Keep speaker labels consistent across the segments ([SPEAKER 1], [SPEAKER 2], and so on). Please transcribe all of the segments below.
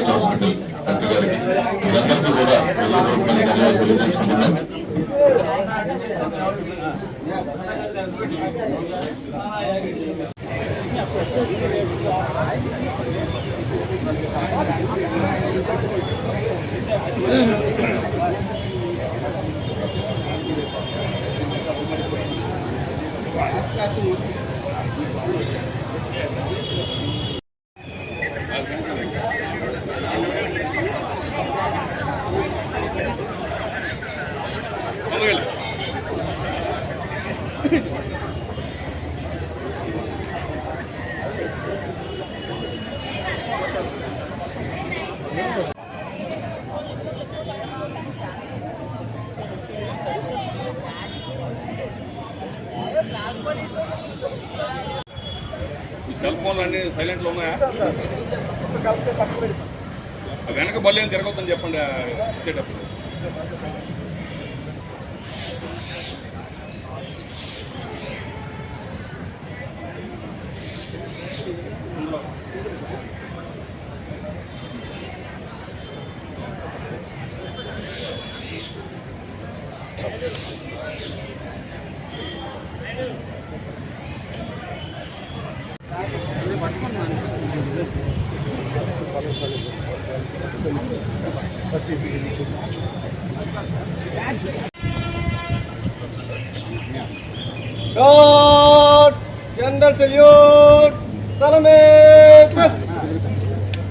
[SPEAKER 1] Hospital అందరికీ కూడా తెలియజేస్తున్నాం. సెల్ ఫోన్లు అన్నీ సైలెంట్లో ఉన్నాయా? వెనక బళ్ళు ఏం తిరగొద్దని చెప్పండి ఇచ్చేటప్పుడు.
[SPEAKER 2] God, General salute, Salame, yes.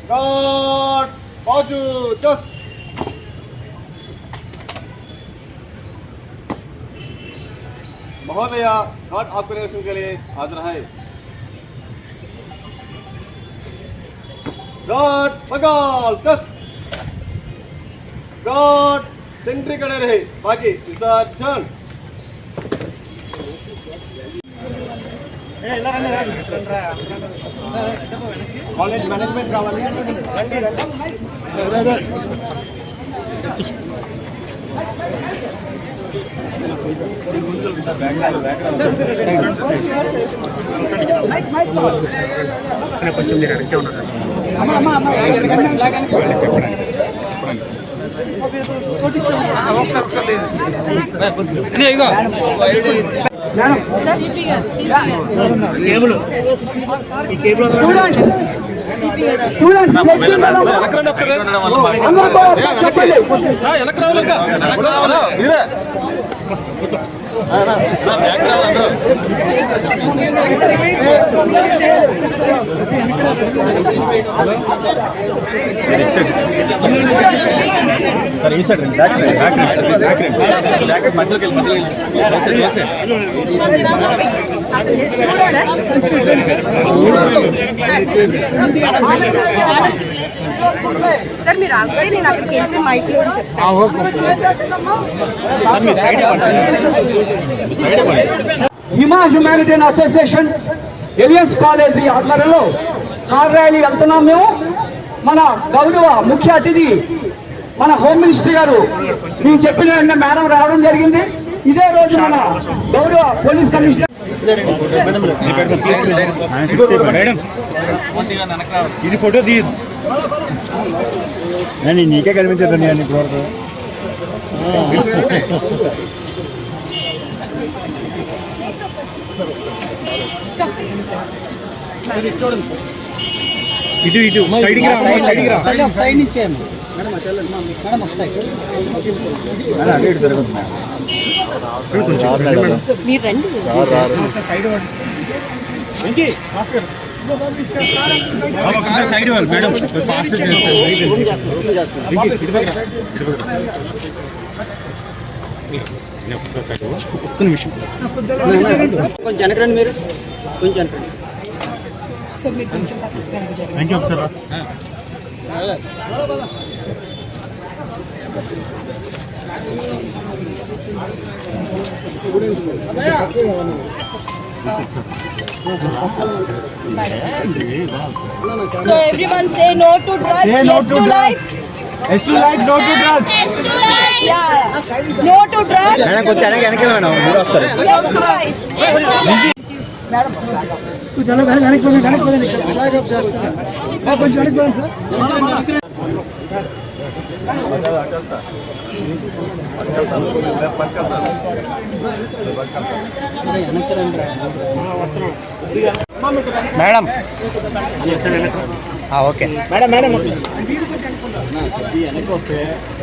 [SPEAKER 2] God, Baju, just. महोदया गॉड आपके निरीक्षण के लिए हाजिर है। गॉड बगाल जस्ट गॉड सेंट्री खड़े रहे बाकी विसर्जन कॉलेज मैनेजमेंट रावाली
[SPEAKER 3] కొంచెం మీరు అడిగే ఉన్నారు
[SPEAKER 4] सर ई साइड बैक मध्य के
[SPEAKER 5] सर మీరు ఆగితే నేను అక్కడికి వెళ్ళి మైక్ లో చెప్తాను.
[SPEAKER 4] सर మీరు సైడ్ ఇవ్వండి
[SPEAKER 6] హిమా హ్యుమానిటేరియన్ అసోసియేషన్ ఎలియన్స్ కాలేజీ ఆధ్వర్యంలో కార్ ర్యాలీ వెళ్తున్నాం. మేము మన గౌరవ ముఖ్య అతిథి మన హోమ్ మినిస్టర్ గారు మేము చెప్పిన వెంటనే మేడం రావడం జరిగింది. ఇదే రోజు మన గౌరవ పోలీస్ కమిషనర్
[SPEAKER 4] ఇది ఫోటో తీయదు నీకే కనిపించదు నేను కోరుతూ ఇటు ఇటు సైడ్కి రా సైడ్కి రా
[SPEAKER 6] సైడ్ నుంచి మేడం వస్తాయి
[SPEAKER 4] అటు ఇటు జరుగుతుంది
[SPEAKER 5] మీరు రండి.
[SPEAKER 4] సైడ్ వాళ్ళు మేడం ఫాస్ట్ ఒక్క నిమిషం
[SPEAKER 6] కొంచెం వెనకరండి మీరు కొంచెం వెనకరండి.
[SPEAKER 4] థ్యాంక్ యూ ఒకసారి
[SPEAKER 5] So everyone say no to drugs, yes to life.
[SPEAKER 4] Yes to life, no to drugs.
[SPEAKER 5] Yeah, no to drugs.
[SPEAKER 4] Madam కొంచెం వెనక్కి మేడం మీరు వస్తారు.
[SPEAKER 5] Yes to life. Yes to life.
[SPEAKER 4] Madam okay madam madam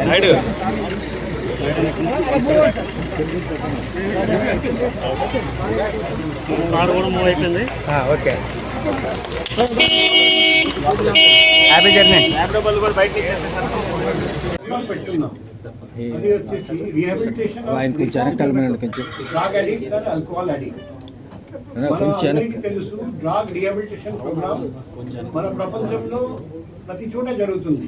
[SPEAKER 1] right
[SPEAKER 4] okay happy journey.
[SPEAKER 7] అది వచ్చేసి rehabilitation drug addicts and alcohol addicts. అందరికీ తెలుసు drug rehabilitation programme మన ప్రపంచంలో ప్రతి చోట జరుగుతుంది.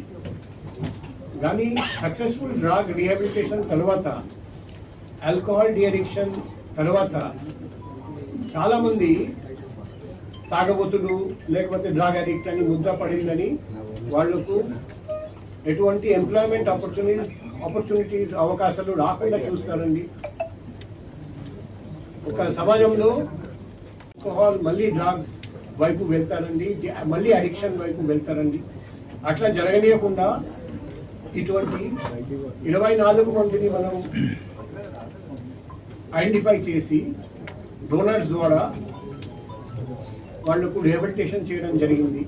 [SPEAKER 7] కానీ సక్సెస్ఫుల్ డ్రగ్ రిహాబిలిటేషన్ తర్వాత ఆల్కహాల్ డిఅడిక్షన్ తర్వాత చాలామంది తాగబోతులు లేకపోతే డ్రగ్ అడిక్ట్ అని ముద్ర పడిందని వాళ్ళకు ఎటువంటి ఎంప్లాయ్మెంట్ ఆపర్చునిటీస్ అవకాశాలు రాకుండా చూస్తారండి. ఒక సమాజంలో ఆల్కహాల్ మళ్ళీ డ్రగ్స్ వైపు వెళ్తారండి, మళ్ళీ అడిక్షన్ వైపు వెళ్తారండి. అట్లా జరగనీయకుండా ఇటువంటి 24 మందిని మనం ఐడెంటిఫై చేసి డోనర్స్ ద్వారా వాళ్లకు రిహాబిలిటేషన్ చేయడం జరిగింది.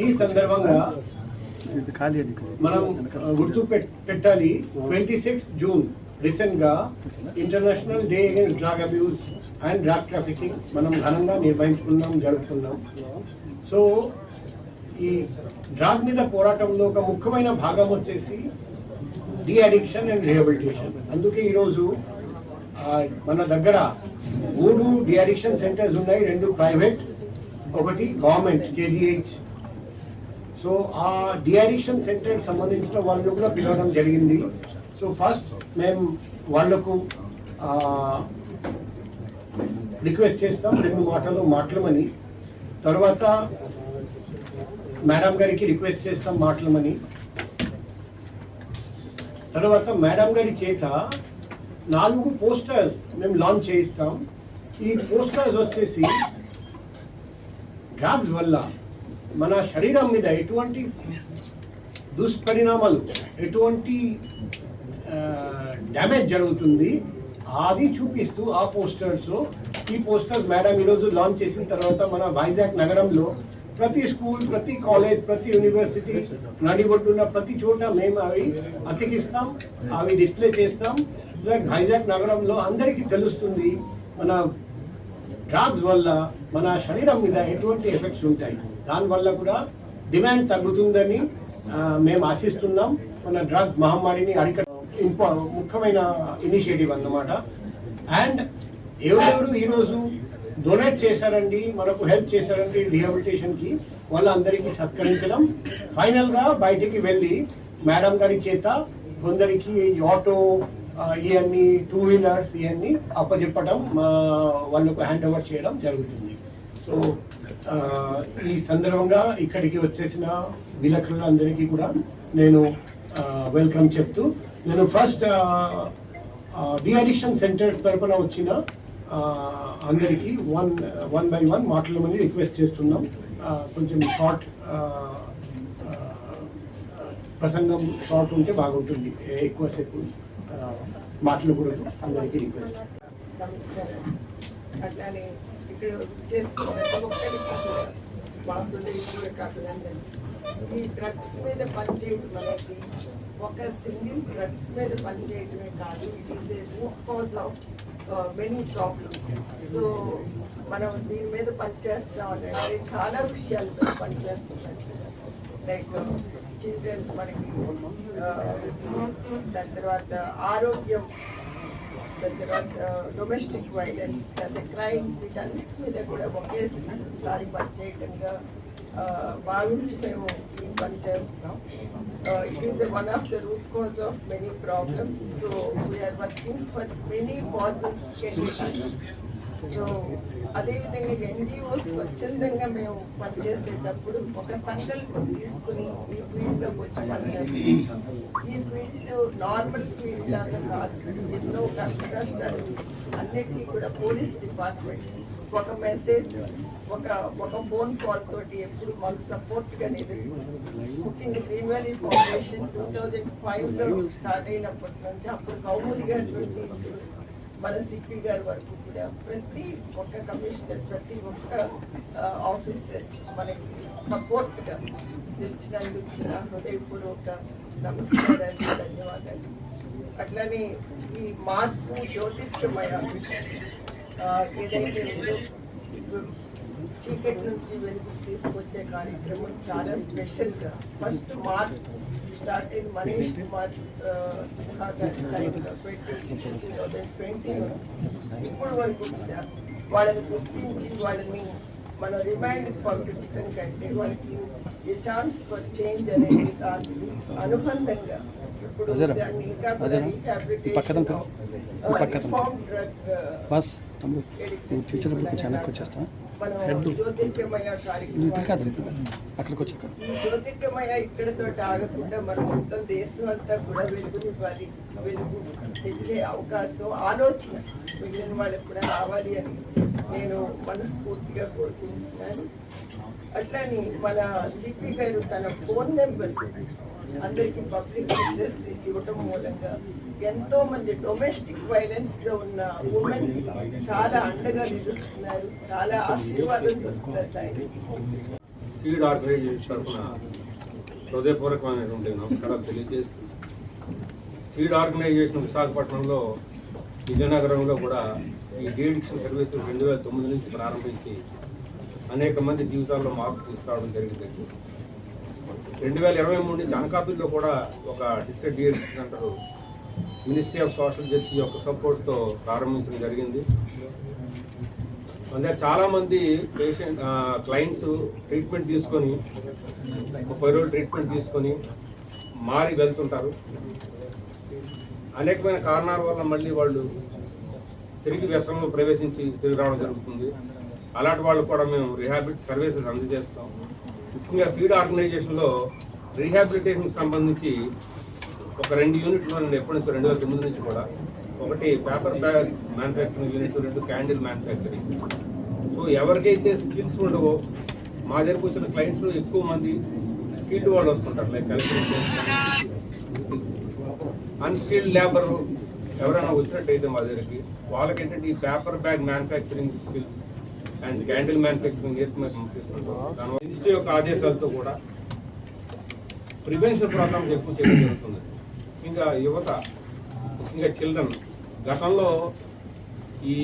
[SPEAKER 7] ఈ సందర్భంగా మనం గుర్తు పెట్టాలి, 26 జూన్ రీసెంట్ గా international day against drug abuse and drug trafficking మనం ఘనంగా జరుపుకున్నాం. సో ఈ డ్రగ్ మీద పోరాటంలో ఒక ముఖ్యమైన భాగం వచ్చేసి డి అడిక్షన్ అండ్ రిహాబిలిటేషన్. అందుకే ఈరోజు మన దగ్గర 3 డి అడిక్షన్ సెంటర్స్ ఉన్నాయి, 2 ప్రైవేట్, ఒకటి గవర్నమెంట్ కేజీహెచ్. సో ఆ డి అడిక్షన్ సెంటర్ సంబంధించిన వాళ్ళను కూడా పిలవడం జరిగింది. సో ఫస్ట్ మేము వాళ్లకు రిక్వెస్ట్ చేస్తాం 2 మాటలు మాట్లాడమని, తర్వాత మేడం గారికి రిక్వెస్ట్ చేస్తాం మాట్లాడమని, తర్వాత మేడం గారి చేత 4 పోస్టర్స్ మేము లాంచ్ చేయిస్తాం. ఈ పోస్టర్స్ వచ్చేసి డ్రగ్స్ వల్ల మన శరీరం మీద ఎటువంటి దుష్పరిణామాలు, ఎటువంటి డ్యామేజ్ జరుగుతుంది అది చూపిస్తూ ఆ ఈ పోస్టర్స్ మేడం ఈరోజు లాంచ్ చేసిన తర్వాత మన వైజాగ్ నగరంలో ప్రతి స్కూల్, ప్రతి కాలేజ్, ప్రతి యూనివర్సిటీ నడిబొడ్డున్న ప్రతి చోట మేము అవి అతికిస్తాం, అవి డిస్ప్లే చేస్తాం. వైజాగ్ నగరంలో అందరికీ తెలుస్తుంది మన డ్రగ్స్ వల్ల మన శరీరం మీద ఎటువంటి ఎఫెక్ట్స్ ఉంటాయి. దానివల్ల కూడా డిమాండ్ తగ్గుతుందని మేము ఆశిస్తున్నాం. మన డ్రగ్స్ మహమ్మారిని ముఖ్యమైన ఇనిషియేటివ్ అన్నమాట. అండ్ ఎవరెవరు ఈరోజు డొనేట్ చేశారండి, మనకు హెల్ప్ చేశారండి రిహాబిలిటేషన్కి, వాళ్ళందరికీ సత్కరించడం, ఫైనల్గా బయటికి వెళ్ళి మేడం గారి చేత కొందరికి ఆటో ఇవన్నీ 2 వీలర్స్ ఇవన్నీ అప్పచెప్పడం, వాళ్ళకు హ్యాండ్ ఓవర్ చేయడం జరుగుతుంది. సో ఈ సందర్భంగా ఇక్కడికి వచ్చేసిన విలేకరులందరికీ కూడా నేను వెల్కమ్ చెప్తూ, నేను ఫస్ట్ డి అడిక్షన్ సెంటర్ తరఫున వచ్చిన అందరికీ వన్ బై వన్ మాట్లాడమని రిక్వెస్ట్ చేస్తున్నాం. కొంచెం షార్ట్ ప్రసంగం షార్ట్ ఉంటే బాగుంటుంది, ఎక్కువసేపు మాట్లాడకూడదు. అందరికీ రిక్వెస్ట్.
[SPEAKER 8] నమస్కారం. అట్లానే ఇక్కడ చేసుకున్న ఈ డ్రగ్స్ మీద పనిచేయడం అనేది ఒక సింగిల్ డ్రగ్స్ మీద పనిచేయటమే కాదు, it is a route cause of many problems. So మనం దీని మీద పనిచేస్తాం అంటే చాలా విషయాలతో పనిచేస్తున్నాం. లైక్ చిల్డ్రన్ మనకి, దాని తర్వాత ఆరోగ్యం, దాని తర్వాత డొమెస్టిక్ వైలెన్స్, అంటే క్రైమ్స్, వీటన్నిటి మీద కూడా ఒకేసారి పనిచేయటంగా భావించి మేము ఈ పని చేస్తున్నాం. It is one of the root cause of many problems. So we are working for many causes can be done. సో అదేవిధంగా ఎన్జిఓస్ స్వచ్ఛందంగా మేము పనిచేసేటప్పుడు ఒక సంకల్పం తీసుకుని ఈ ఫీల్డ్లోకి వచ్చి పనిచేస్తాం. ఈ ఫీల్డ్ నార్మల్ ఫీల్డ్ లాగా కాదు, ఎన్నో కష్టాలు అన్నిటికీ కూడా పోలీస్ డిపార్ట్మెంట్ ఒక మెసేజ్ ఒక ఫోన్ కాల్ తోటి ఎప్పుడు మాకు సపోర్ట్ గా నిలుస్తుంది. ముఖ్యంగా గ్రీన్ వ్యాలీ ఫౌండేషన్ 2005లో స్టార్ట్ అయినప్పటి నుంచి అప్పుడు కౌముది గారి నుంచి మన సిపి గారి వరకు కూడా ప్రతి ఒక్క కమిషనర్ ప్రతి ఒక్క ఆఫీసర్ మనకి సపోర్ట్ గా నిలిచినందుకు నా హృదయపూర్వక నమస్కారాలు, ధన్యవాదాలు. అట్లానే ఈ మార్పు జ్యోతిర్గమయ ఏదైతే ఉందో చీకటి నుంచి వెలుగు తీసుకొచ్చే కార్యక్రమం చాలా స్పెషల్గా ఫస్ట్ మార్చ్ స్టార్ట్ అయింది. మనీష్ కుమార్ సిన్హా గారి లైఫ్లో 2020 నుంచి ఇప్పుడు వరకు కూడా వాళ్ళని గుర్తించి వాళ్ళని మన రిమైండ్కి పంపించడం కంటే వాళ్ళకి ఈ ఛాన్స్ ఫర్ చేంజ్ అనేది దాని అనుబంధంగా ఇప్పుడు దాన్ని ఇంకా కూడా రీహాబిలిటేషన్ రిఫార్మ్ డ్రగ్ జ్యోతిర్గమయ కార్యక్రమం
[SPEAKER 3] అక్కడికి వచ్చాక
[SPEAKER 8] ఈ జ్యోతిర్గమయ ఇక్కడతో ఆగకుండా మనం మొత్తం దేశం అంతా కూడా వెలుగునివ్వాలి, వెలుగు తెచ్చే అవకాశం ఆలోచన మిగిలిన వాళ్ళకి కూడా రావాలి అని నేను మనస్ఫూర్తిగా కోరుకుంటున్నాను. అట్లని మన సిపి గారు తన ఫోన్ నెంబర్ అందరికీ పబ్లిక్ చేసి ఇవ్వటం మూలంగా ఎంతో మంది డొమెస్టిక్ వైలెన్స్ లో ఉన్న ఉమెన్ చాలా అండగా నిలుస్తున్నారు, చాలా ఆశీర్వాదం దొరుకుతాయి.
[SPEAKER 9] సీడ్ ఆర్గనైజేషన్ తరఫున హృదయపూర్వకమైనటువంటి నమస్కారాలు తెలియజేస్తూ, సీడ్ ఆర్గనైజేషన్ విశాఖపట్నంలో విజయనగరంలో కూడా ఈ డీడిక్షన్ సర్వీసులు 2009 నుంచి ప్రారంభించి అనేక మంది జీవితాల్లో మార్పు తీసుకురావడం జరిగింది. 2023 నుంచి అనకాపల్లిలో కూడా ఒక district de-addiction centre ministry of social justice యొక్క సపోర్ట్తో ప్రారంభించడం జరిగింది. అందుకే చాలామంది క్లయింట్స్ ట్రీట్మెంట్ తీసుకొని 30 రోజులు ట్రీట్మెంట్ తీసుకొని మారి వెళ్తుంటారు. అనేకమైన కారణాల వల్ల మళ్ళీ వాళ్ళు తిరిగి వ్యసనంలో ప్రవేశించి తిరిగి రావడం జరుగుతుంది. అలాంటి వాళ్ళు కూడా మేము రీహాబిలిట్ సర్వీసెస్ అందజేస్తాం. ముఖ్యంగా సీడ్ ఆర్గనైజేషన్లో రీహాబిలిటేషన్కి సంబంధించి ఒక 2 యూనిట్లు ఎప్పటి నుంచో 2009 నుంచి కూడా, ఒకటి paper bag manufacturing unit, 2 candle manufacturing. So ఎవరికైతే స్కిల్స్ ఉండవో మా దగ్గరకు వచ్చిన క్లయింట్స్లో ఎక్కువ మంది స్కిల్డ్ వాళ్ళు వస్తుంటారు. లైక్ ఎలక్ట్రీషియన్స్, అన్స్కిల్డ్ లేబర్ ఎవరైనా వచ్చినట్టయితే మా దగ్గరికి వాళ్ళకి ఏంటంటే ఈ paper bag manufacturing skills and candle manufacturing నేర్చుకుంటాం. మినిస్ట్రీ యొక్క ఆదేశాలతో కూడా ప్రివెన్షన్ ప్రోగ్రామ్స్ ఎక్కువ చేయడం జరుగుతుంది. ఇంకా యువత, ఇంకా చిల్డ్రన్, గతంలో ఈ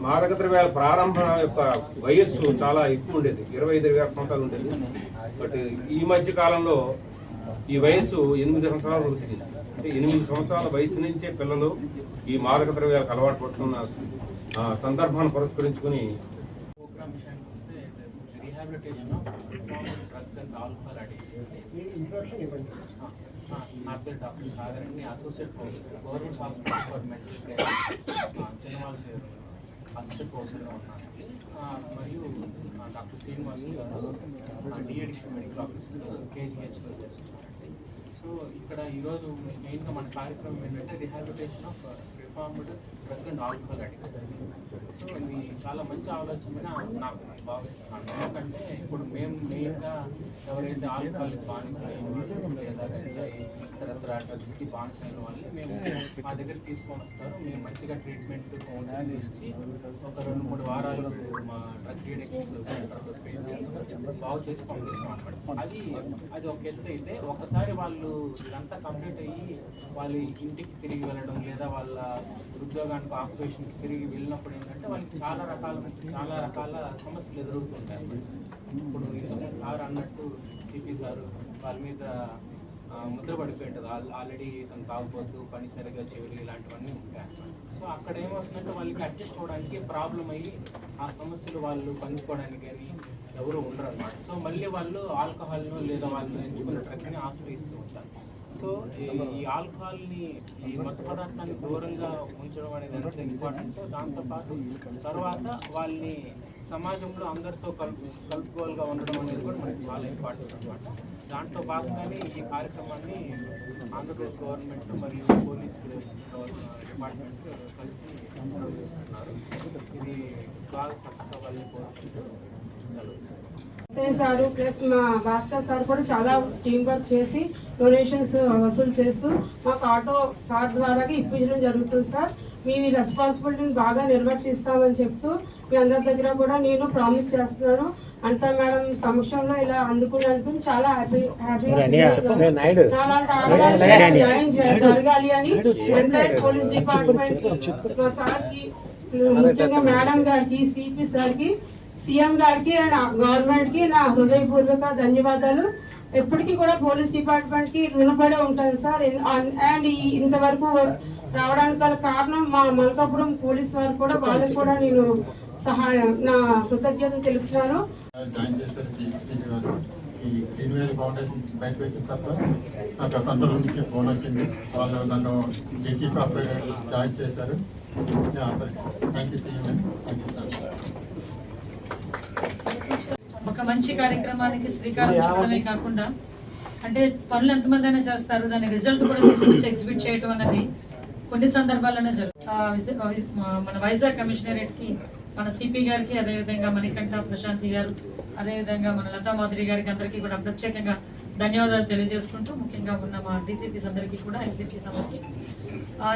[SPEAKER 9] మాదక ద్రవ్యాల ప్రారంభం యొక్క వయస్సు చాలా ఎక్కువ ఉండేది, 25-26 సంవత్సరాలు ఉండేది. బట్ ఈ మధ్య కాలంలో ఈ వయస్సు 8 సంవత్సరాలు ఉంటుంది. అంటే 8 సంవత్సరాల వయసు నుంచే పిల్లలు ఈ మాదక ద్రవ్యాలకు అలవాటు పడుతున్న సందర్భాన్ని పురస్కరించుకుని
[SPEAKER 3] ప్రోగ్రామ్ విషయానికి వస్తే rehabilitation of drug and alcohol addiction. నా పేరు doctor Sagarani, associate professor, government hospital for mental care చిన్నవాళ్ళ అసోసియేట్ ప్రొఫెసర్గా ఉన్నాను. మరియు డాక్టర్ శ్రీనివాస్ గారు డిఎడిక్షన్ మెడికల్ ఆఫీసర్ కేజీహెచ్లో చేస్తున్నారండి. సో ఇక్కడ ఈరోజు మెయిన్గా మన కార్యక్రమం ఏంటంటే rehabilitation of reformed drug and alcohol addiction. So ఇది చాలా మంచి ఆలోచనగా నాకు భావిస్తున్నాను. ఎందుకంటే ఇప్పుడు మేము మెయిన్గా ఎవరైతే ఆల్కహాల్కి బానిసైన లేదా ఇతరత్ర డ్రగ్స్కి బానిసైన వాళ్ళు మేము మా దగ్గర తీసుకొని వస్తారు. మేము మంచిగా ట్రీట్మెంట్ కౌన్సిలింగ్ ఇచ్చి ఒక 2-3 వారాలు మా డ్రగ్ డీడిక్షన్ సెంటర్లో సాల్వ్ చేసి పంపిస్తాం అన్నమాట. అది ఒక ఎత్తు అయితే, ఒకసారి వాళ్ళు ఇదంతా కంప్లీట్ అయ్యి వాళ్ళు ఇంటికి తిరిగి వెళ్ళడం లేదా వాళ్ళ ఉద్యోగానికి ఆక్యుపేషన్కి తిరిగి వెళ్ళినప్పుడు ఏంటంటే వాళ్ళకి చాలా రకాల సమస్యలు ఎదురవుతుంటాయి. ఇప్పుడు సార్ అన్నట్టు సిపి సార్ వాళ్ళ మీద ముద్ర పడిపోయి ఉంటుంది. ఆల్రెడీ తను తాగుపోతూ పని సరిగా చేయడం ఇలాంటివన్నీ ఉంటాయి అన్నమాట. సో అక్కడ ఏమవుతుందంటే వాళ్ళకి అడ్జస్ట్ అవ్వడానికి ప్రాబ్లం అయ్యి ఆ సమస్యలు వాళ్ళు పంచుకోవడానికి కానీ ఎవరు ఉండరు అన్నమాట. సో మళ్ళీ వాళ్ళు ఆల్కహాల్ను లేదా వాళ్ళు ఎంచుకున్న డ్రగ్ని ఆశ్రయిస్తూ ఉంటారు. సో ఈ ఆల్కహాల్ని ఈ మత్తు పదార్థాన్ని దూరంగా ఉంచడం అనేది ఎంత ఇంపార్టెంట్, దాంతోపాటు తర్వాత వాళ్ళని సమాజంలో అందరితో కలుపుకోలుగా ఉండడం అనేది కూడా మనకి చాలా ఇంపార్టెంట్ అనమాట. దాంట్లో భాగంగానే ఈ కార్యక్రమాన్ని ఆంధ్రప్రదేశ్ గవర్నమెంట్ మరియు పోలీస్ డిపార్ట్మెంట్ కలిసి నిర్వహిస్తున్నారు. ఇది బాగా సక్సెస్ అవ్వాలని కోరుకుంటూ
[SPEAKER 5] సారు ప్లస్ మా భాస్కర్ సార్ కూడా చాలా టీం వర్క్ చేసి డొనేషన్స్ వసూలు చేస్తూ మాకు ఆటో సార్ ద్వారా ఇప్పించడం జరుగుతుంది సార్. మీ రెస్పాన్సిబిలిటీని బాగా నిర్వర్తిస్తామని చెప్తూ మీ అందరి దగ్గర కూడా నేను ప్రామిస్ చేస్తున్నాను. అంతా మేడం సమక్షంలో ఇలా అందుకున్నందుకు చాలా జరగాలి అని ఎంటైర్ పోలీస్ డిపార్ట్మెంట్ మా సార్కి, ముఖ్యంగా మేడం గారికి, సిపి సార్కి, సీఎం గారికి అండ్ గవర్నమెంట్ కి నా హృదయపూర్వక ధన్యవాదాలు. ఎప్పటికీ కూడా పోలీస్ డిపార్ట్మెంట్ కి రుణపడే ఉంటాను సార్. అండ్ ఇంతవరకు రావడానికి గల కారణం మా మల్కాపురం పోలీస్ వారు కూడా, వాళ్ళకి కూడా నేను నా కృతజ్ఞతలు తెలుపుతున్నాను.
[SPEAKER 10] నాకు కంట్రోల్ నుంచి ఫోన్ వచ్చింది, వాళ్ళు నన్ను డిగ్రీ కార్పొరేట్ జాయిన్ చేశారు. Thank you sir.
[SPEAKER 11] ఒక మంచి కార్యక్రమానికి శ్రీకారం చుట్టడమే కాకుండా, అంటే పనులు ఎంతమంది అయినా చేస్తారు, దాని రిజల్ట్ కూడా తీసుకొచ్చి ఎగ్జిబిట్ చేయడం అన్నది కొన్ని సందర్భాల్లోనే జరుగుతుంది. మన వైజాగ్ కమిషనరేట్ కి, మన సిపి గారికి, అదేవిధంగా మణికంఠ ప్రశాంతి గారు, అదేవిధంగా మన లతా మాధురి గారికి అందరికీ కూడా ప్రత్యేకంగా ధన్యవాదాలు తెలియజేసుకుంటూ, ముఖ్యంగా ఉన్న మా డీసీపీస్ అందరికీ కూడా, ఐసీపీస్ అందరికీ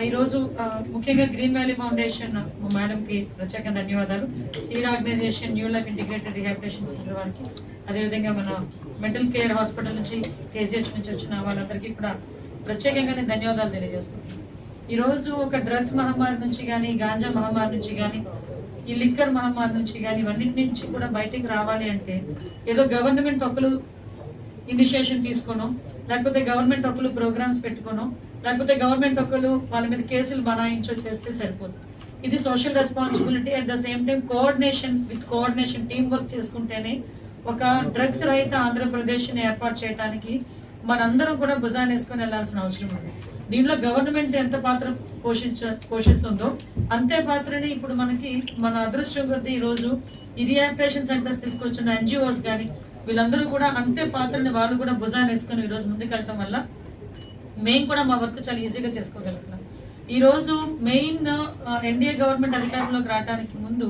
[SPEAKER 11] ఈరోజు ముఖ్యంగా గ్రీన్ వ్యాలీ ఫౌండేషన్ మేడంకి ప్రత్యేక ధన్యవాదాలు. Seed organization, new life integrated rehabilitation centre వారికి, అదేవిధంగా మన మెంటల్ కేర్ హాస్పిటల్ నుంచి, కేజీహెచ్ నుంచి వచ్చిన వాళ్ళందరికీ కూడా ప్రత్యేకంగా నేను ధన్యవాదాలు తెలియజేస్తున్నాను. ఈరోజు ఒక డ్రగ్స్ మహమ్మారి నుంచి కానీ, గాంజా మహమ్మారి నుంచి కానీ, ఈ లిక్కర్ మహమ్మారి నుంచి కానీ, ఇవన్నిటి నుంచి కూడా బయటికి రావాలి అంటే ఏదో గవర్నమెంట్ ఒకరు ఇనిషియేషన్ తీసుకోను, లేకపోతే గవర్నమెంట్ ఒకరు ప్రోగ్రామ్స్ పెట్టుకోను, లేకపోతే గవర్నమెంట్ ఒకరు వాళ్ళ మీద కేసులు బనాయించో చేస్తే సరిపోదు. ఇది social responsibility. At the same time coordination team work చేసుకుంటేనే ఒక డ్రగ్స్ రహిత ఆంధ్రప్రదేశ్ని ఏర్పాటు చేయడానికి మనందరం కూడా భుజాన్ని వేసుకొని వెళ్లాల్సిన అవసరం ఉంది. దీనిలో గవర్నమెంట్ ఎంత పాత్ర పోషిస్తుందో అంతే పాత్రని ఇప్పుడు మన అదృష్టం కొద్దీ ఈరోజు ఈ రీహాబిలిటేషన్ సెంటర్స్ తీసుకొచ్చిన ఎన్జిఓస్ కానీ వీళ్ళందరూ కూడా అంతే పాత్రని వాళ్ళు కూడా భుజాన్ని వేసుకొని ఈరోజు ముందుకెళ్ళటం వల్ల మేము కూడా మా వర్క్ చాలా ఈజీగా చేసుకోగలుగుతున్నాం. ఈరోజు మెయిన్ ఎన్డీఏ గవర్నమెంట్ అధికారంలోకి రావడానికి ముందు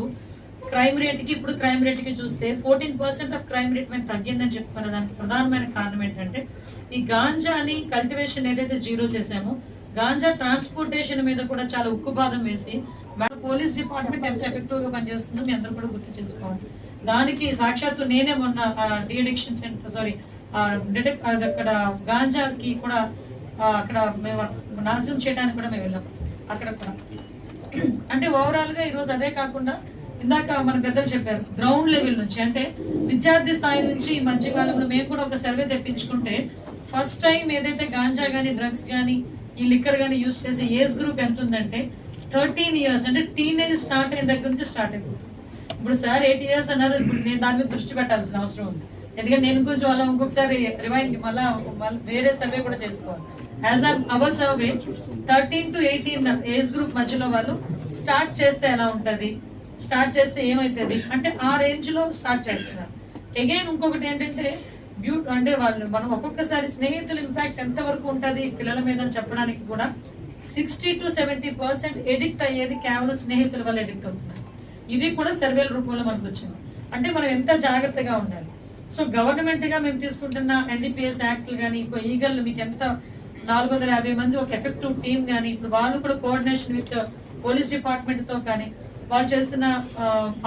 [SPEAKER 11] క్రైమ్ రేట్కి ఇప్పుడు క్రైమ్ రేట్కి చూస్తే 14% ఆఫ్ క్రైమ్ రేట్ మేము తగ్గిందని చెప్పుకున్న దానికి ప్రధానమైన కారణం ఏంటంటే ఈ గాంజాని కల్టివేషన్ ఏదైతే జీరో చేసామో, గాంజా ట్రాన్స్పోర్టేషన్ మీద కూడా చాలా ఉక్కుపాదం వేసి పోలీస్ డిపార్ట్మెంట్ ఎంత ఎఫెక్టివ్ గా పనిచేస్తుందో మీ అందరూ కూడా గుర్తు చేసుకోవాలి. దానికి సాక్షాత్తు నేనే మొన్న డిఅడిక్షన్ సెంటర్ అక్కడ గాంజాకి కూడా అక్కడ మేము నాశనం చేయడానికి కూడా మేము వెళ్ళాం. అక్కడ కూడా అంటే ఓవరాల్ గా ఈరోజు అదే కాకుండా ఇందాక మన పెద్దలు చెప్పారు గ్రౌండ్ లెవెల్ నుంచి, అంటే విద్యార్థి స్థాయి నుంచి ఈ మధ్యకాలంలో మేము కూడా ఒక సర్వే తెప్పించుకుంటే ఫస్ట్ టైం ఏదైతే గాంజా కానీ డ్రగ్స్ కానీ ఈ లిక్కర్ కానీ యూజ్ చేసే ఏజ్ గ్రూప్ ఎంత ఉందంటే 13 years, అంటే టీనేజ్ స్టార్ట్ అయిన దగ్గర నుంచి స్టార్ట్ అయిపోతుంది. ఇప్పుడు సార్ 8 years అన్నారు, ఇప్పుడు నేను దాని మీద దృష్టి పెట్టాల్సిన అవసరం ఉంది. ఎందుకంటే నేను కొంచెం అలా ఇంకొకసారి రివైండ్ మళ్ళీ వేరే సర్వే కూడా చేసుకోవాలి. As our survey 13 to 18 age group మధ్యలో వాళ్ళు స్టార్ట్ చేస్తే ఎలా ఉంటుంది, స్టార్ట్ చేస్తే ఏమవుతుంది అంటే ఆ రేంజ్ లో స్టార్ట్ చేస్తున్నారు. అగైన్ ఇంకొకటి ఏంటంటే అంటే వాళ్ళు మనం ఒక్కొక్కసారి స్నేహితుల ఇంపాక్ట్ ఎంత వరకు ఉంటుంది పిల్లల మీద చెప్పడానికి కూడా 60 to 70% ఎడిక్ట్ అయ్యేది కేవలం స్నేహితుల వల్ల ఎడిక్ట్ అవుతున్నారు. ఇది కూడా సర్వేల రూపంలో మనకు వచ్చింది. అంటే మనం ఎంత జాగ్రత్తగా ఉండాలి. సో గవర్నమెంట్ గా మేము తీసుకుంటున్న ఎన్డీపీఎస్ యాక్ట్లు కానీ ఈగల్ మీకు ఎంత 450 మంది ఒక ఎఫెక్టివ్ టీమ్ కానీ ఇప్పుడు వాళ్ళు కూడా కోఆర్డినేషన్ విత్ పోలీస్ డిపార్ట్మెంట్ తో కానీ వాళ్ళు చేస్తున్న